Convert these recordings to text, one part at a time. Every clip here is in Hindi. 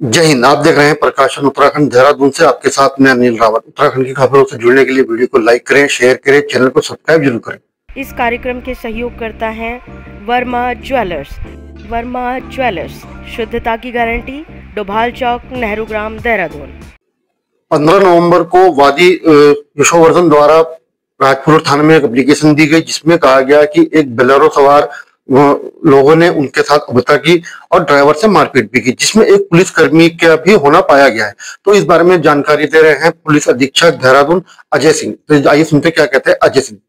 जय हिंद। आप देख रहे हैं प्रकाशन उत्तराखंड देहरादून से। आपके साथ मैं अनिल रावत। उत्तराखंड की खबरों से जुड़ने के लिए वीडियो को लाइक करें, शेयर करें, चैनल को सब्सक्राइब जरूर करें। इस कार्यक्रम के सहयोग करता है वर्मा ज्वेलर्स। वर्मा ज्वेलर्स, शुद्धता की गारंटी, डोभाल चौक, नेहरू ग्राम, देहरादून। 15 नवंबर को वादी यशोवर्धन द्वारा राजपुर थाने में एक एप्लीकेशन दी गई, जिसमें कहा गया कि एक बोलेरो सवार लोगों ने उनके साथ अभद्रता की और ड्राइवर से मारपीट भी की, जिसमें एक पुलिसकर्मी का भी होना पाया गया है। तो इस बारे में जानकारी दे रहे हैं पुलिस अधीक्षक देहरादून अजय सिंह। तो आइए सुनते क्या कहते हैं अजय सिंह।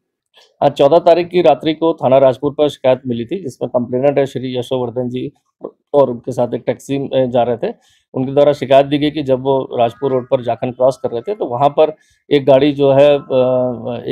आज 14 तारीख की रात्रि को थाना राजपुर पर शिकायत मिली थी, जिसमें कंप्लेनेंट है श्री यशोवर्धन जी और उनके साथ एक टैक्सी में जा रहे थे। उनके द्वारा शिकायत दी गई कि जब वो राजपुर रोड पर जाखन क्रॉस कर रहे थे तो वहां पर एक गाड़ी जो है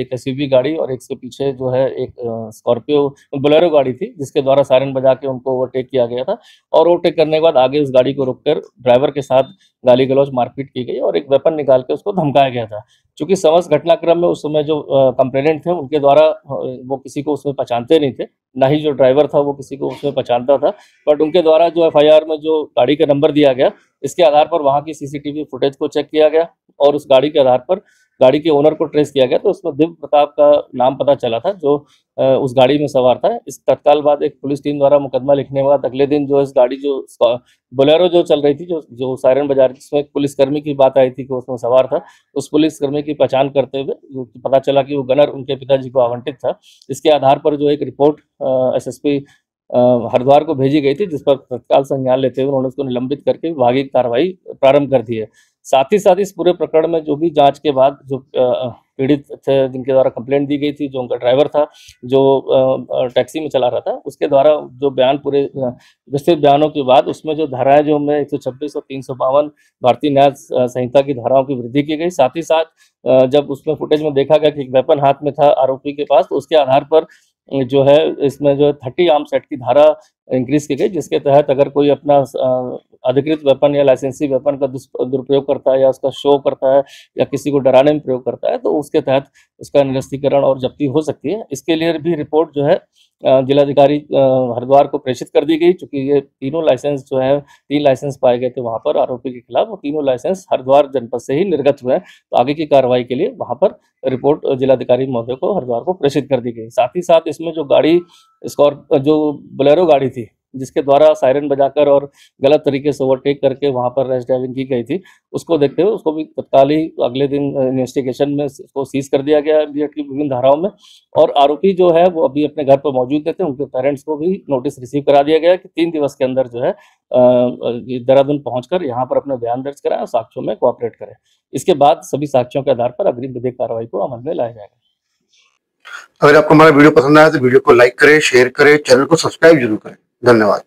एक एसयूवी गाड़ी और एक से पीछे जो है एक स्कॉर्पियो बोलेरो गाड़ी थी, जिसके द्वारा सायरन बजा के उनको ओवरटेक किया गया था। और ओवरटेक करने के बाद आगे उस गाड़ी को रोककर ड्राइवर के साथ गाली गलौज मारपीट की गई और एक वेपन निकाल के उसको धमकाया गया था। चूंकि समस्त घटनाक्रम में उस समय जो कंप्लेनेंट थे उनके द्वारा वो किसी को उसमें पहचानते नहीं थे, ना ही जो ड्राइवर था वो किसी को उसमें पहचानता था। बट उनके द्वारा जो एफआईआर में जो गाड़ी का नंबर दिया गया, इसके आधार पर वहाँ की सीसीटीवी फुटेज को चेक किया गया और उस गाड़ी के आधार पर गाड़ी के ओनर को ट्रेस किया गया। तो उसमें दिव्य प्रताप का नाम पता चला था, जो उस गाड़ी में सवार था। इस तत्काल बाद एक पुलिस टीम द्वारा मुकदमा लिखने के बाद अगले दिन जो इस गाड़ी जो बोलेरो जो चल रही थी, जो सायरन बाजार, जिसमें एक पुलिसकर्मी की बात आई थी कि उसमें सवार था, उस पुलिसकर्मी की पहचान करते हुए पता चला कि वो गनर उनके पिताजी को आवंटित था। इसके आधार पर जो एक रिपोर्ट एसएसपी हरिद्वार को भेजी गई थी, जिस पर तत्काल संज्ञान लेते हुए उन्होंने उसको निलंबित करके विभागीय कार्रवाई प्रारंभ कर दी है। साथ ही साथ इस पूरे प्रकरण में जो भी जांच के बाद जो पीड़ित थे, जिनके द्वारा कंप्लेंट दी गई थी, जो उनका ड्राइवर था जो टैक्सी में चला रहा था, उसके द्वारा जो बयान पूरे विस्तृत बयानों के बाद उसमें जो धाराएं जो उनमें 126 और 352 भारतीय न्याय संहिता की धाराओं की वृद्धि की गई। साथ ही साथ जब उसमें फुटेज में देखा गया कि एक वेपन हाथ में था आरोपी के पास, तो उसके आधार पर जो है इसमें जो 30 आर्म्स एक्ट की धारा इंक्रीज की गई, जिसके तहत अगर कोई अपना अधिकृत वेपन या लाइसेंसी वेपन का दुरुपयोग करता है या उसका शो करता है या किसी को डराने में प्रयोग करता है, तो उसके तहत उसका निरस्तीकरण और जब्ती हो सकती है। इसके लिए भी रिपोर्ट जो है जिलाधिकारी हरिद्वार को प्रेषित कर दी गई। चूंकि ये तीनों लाइसेंस जो है 3 लाइसेंस पाए गए थे वहां पर आरोपी के खिलाफ, वो तीनों लाइसेंस हरिद्वार जनपद से ही निर्गत हुए हैं। तो आगे की कार्रवाई के लिए वहां पर रिपोर्ट जिलाधिकारी महोदय को हरिद्वार को प्रेषित कर दी गई। साथ ही साथ इसमें जो गाड़ी जो बोलेरो गाड़ी थी, जिसके द्वारा सायरन बजाकर और गलत तरीके से ओवरटेक करके वहां पर रैश ड्राइविंग की गई थी, उसको देखते हुए उसको भी तत्काल ही अगले दिन इन्वेस्टिगेशन में उसको सीज कर दिया गया बीएड की विभिन्न धाराओं में। और आरोपी जो है वो अभी अपने घर पर मौजूद थे। उनके पेरेंट्स को भी नोटिस रिसीव करा दिया गया कि 3 दिवस के अंदर जो है देहरादून पहुंचकर यहाँ पर अपने बयान दर्ज कराएं और साक्ष्यों में कोऑपरेट करें। इसके बाद सभी साक्ष्यों के आधार पर अग्रिम विधिक कार्रवाई को अमल में लाया जाएगा। अगर आपको हमारा वीडियो पसंद आया तो वीडियो को लाइक करें, शेयर करें, चैनल को सब्सक्राइब जरूर करें। धन्यवाद।